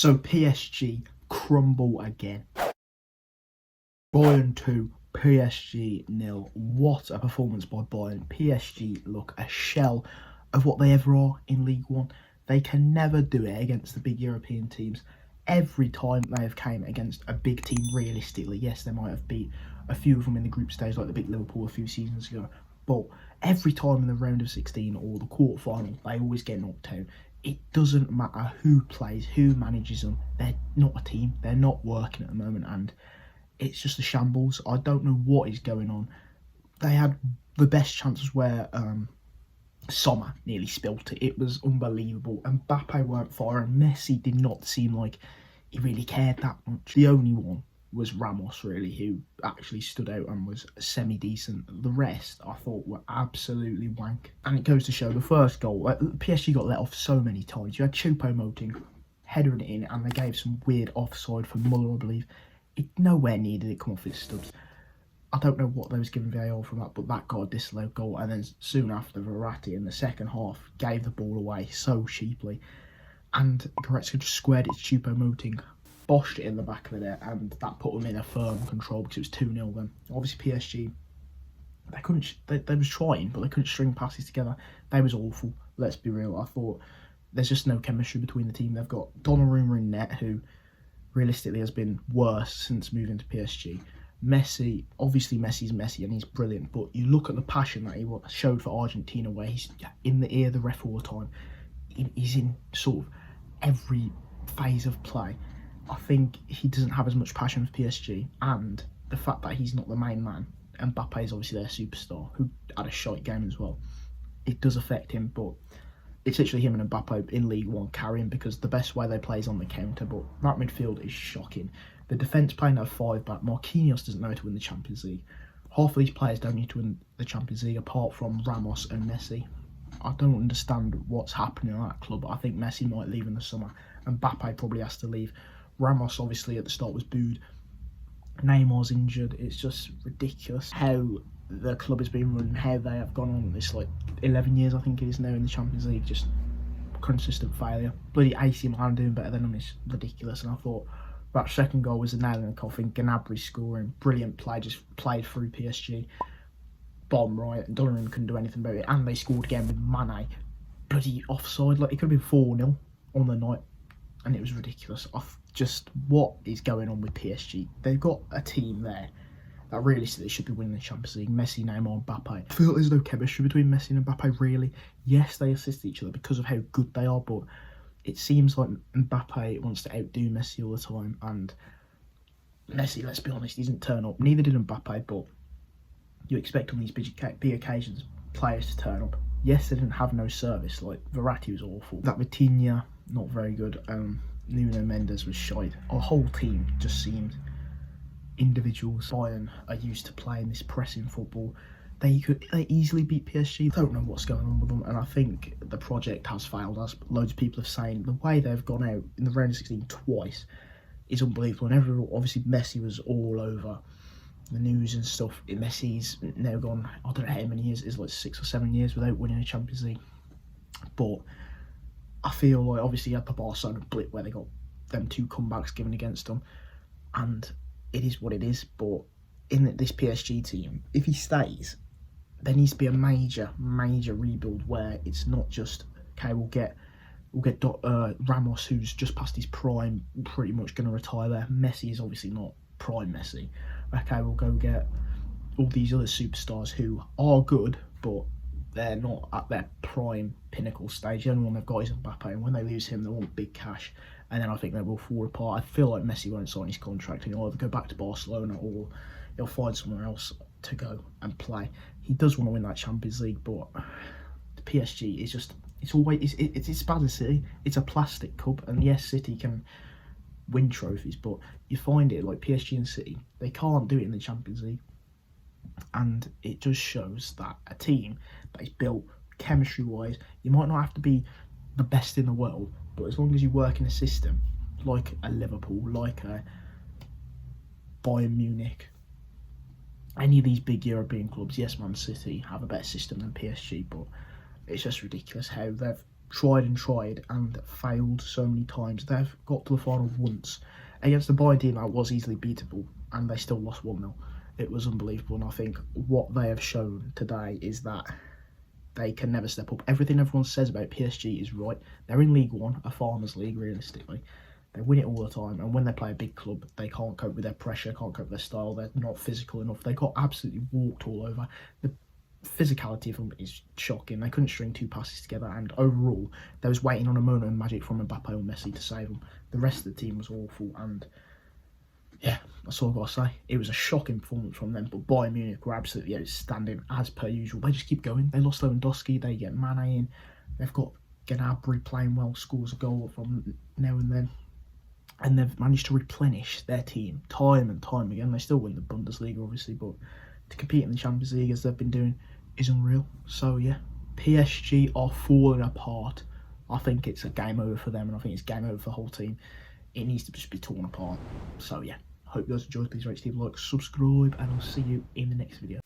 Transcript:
So PSG crumble again. Bayern 2, PSG 0. What a performance by Bayern. PSG look a shell of what they ever are in League One. They can never do it against the big European teams. Every time they have came against a big team, realistically, yes, they might have beat a few of them in the group stage, like the big Liverpool a few seasons ago, but every time in the round of 16 or the quarter final, they always get knocked out. It doesn't matter who plays, who manages them. They're not a team. They're not working at the moment, and it's just a shambles. I don't know what is going on. They had the best chances where Sommer nearly spilt it. It was unbelievable. And Mbappe weren't firing. Messi did not seem like he really cared that much. The only one was Ramos, really, who actually stood out and was semi-decent. The rest, I thought, were absolutely wank. And it goes to show the first goal. PSG got let off so many times. You had Choupo Moting headering it in, and they gave some weird offside for Muller, I believe. It nowhere needed it come off his stubs. I don't know what they was giving VAR from that, but that got a disallowed goal. And then soon after, Verratti in the second half gave the ball away so cheaply. And Goretzka just squared it to Choupo Moting, boshed it in the back of the net, and that put them in a firm control because it was 2-0 then. Obviously PSG, they couldn't, they was trying, but they couldn't string passes together. They was awful, let's be real. I thought there's just no chemistry between the team. They've got Donnarumma in net, who realistically has been worse since moving to PSG. Messi, obviously Messi's Messi and he's brilliant, but you look at the passion that he showed for Argentina, where he's in the ear of the ref all the time. He's in sort of every phase of play. I think he doesn't have as much passion for PSG, and the fact that he's not the main man, and Mbappe is obviously their superstar, who had a shite game as well, it does affect him, but it's literally him and Mbappe in League One carrying, because the best way they play is on the counter, but that midfield is shocking. The defence playing at 5-back, Marquinhos doesn't know how to win the Champions League. Half of these players don't need to win the Champions League apart from Ramos and Messi. I don't understand what's happening at that club. I think Messi might leave in the summer, and Mbappe probably has to leave. Ramos obviously at the start was booed. Neymar's injured. It's just ridiculous how the club has been run, how they have gone on this, like 11 years I think it is now in the Champions League, just consistent failure. Bloody AC Milan doing better than them is ridiculous, and I thought that second goal was a nail in the coffin. Gnabry scoring, brilliant play, just played through PSG. Bottom right, and Donnarumma couldn't do anything about it, and they scored again with Mane. Bloody offside, like it could have been 4-0 on the night, and it was ridiculous. Just what is going on with PSG? They've got a team there that realistically should be winning the Champions League. Messi, Neymar, Mbappe. I feel like there's no chemistry between Messi and Mbappe, really. Yes, they assist each other because of how good they are, but it seems like Mbappe wants to outdo Messi all the time, and Messi, let's be honest, he doesn't turn up. Neither did Mbappe, but you expect on these big occasions players to turn up. Yes, they didn't have no service, like Verratti was awful. That Vitinha, not very good. Nuno Mendes was shite. Our whole team just seemed individuals. Bayern are used to playing this pressing football. They easily beat PSG. I don't know what's going on with them, and I think the project has failed, as loads of people have saying. The way they've gone out in the round of 16 twice is unbelievable. And obviously Messi was all over the news and stuff. Messi's now gone, I don't know how many years, it's like 6 or 7 years without winning a Champions League. But I feel like obviously you had the Barcelona blip where they got them 2 comebacks given against them, and it is what it is. But in this PSG team, if he stays, there needs to be a major rebuild where it's not just, okay, we'll get Ramos, who's just past his prime, pretty much going to retire there. Messi is obviously not prime Messi. Okay, we'll go get all these other superstars who are good, but they're not at their prime pinnacle stage. The only one they've got is Mbappe, and when they lose him, they want big cash, and then I think they will fall apart. I feel like Messi won't sign his contract, and he'll either go back to Barcelona or he'll find somewhere else to go and play. He does want to win that Champions League, but the PSG is just, it's bad as City. It's a plastic cup, and yes, City can win trophies, but you find it like PSG and City, they can't do it in the Champions League. And it just shows that a team that is built chemistry wise, you might not have to be the best in the world, but as long as you work in a system like a Liverpool, like a Bayern Munich, any of these big European clubs, yes, Man City have a better system than PSG, but it's just ridiculous how they've tried and failed so many times. They've got to the final once against the Bayern team that was easily beatable, and they still lost 1-0. It was unbelievable, and I think what they have shown today is that they can never step up. Everything everyone says about PSG is right. They're in League One, a farmers' league, realistically. They win it all the time, and when they play a big club, they can't cope with their pressure, can't cope with their style. They're not physical enough. They got absolutely walked all over. The physicality of them is shocking. They couldn't string 2 passes together, and overall, they was waiting on a moment of magic from Mbappe or Messi to save them. The rest of the team was awful, and yeah, that's all I've got to say. It was a shocking performance from them, but Bayern Munich were absolutely outstanding, as per usual. They just keep going. They lost Lewandowski, they get Mane in. They've got Gnabry playing well, scores a goal from now and then. And they've managed to replenish their team time and time again. They still win the Bundesliga, obviously, but to compete in the Champions League, as they've been doing, is unreal. So, yeah, PSG are falling apart. I think it's a game over for them, and I think it's game over for the whole team. It needs to just be torn apart. So, yeah. Hope you guys enjoyed. Please rate, leave a like, subscribe, and I'll see you in the next video.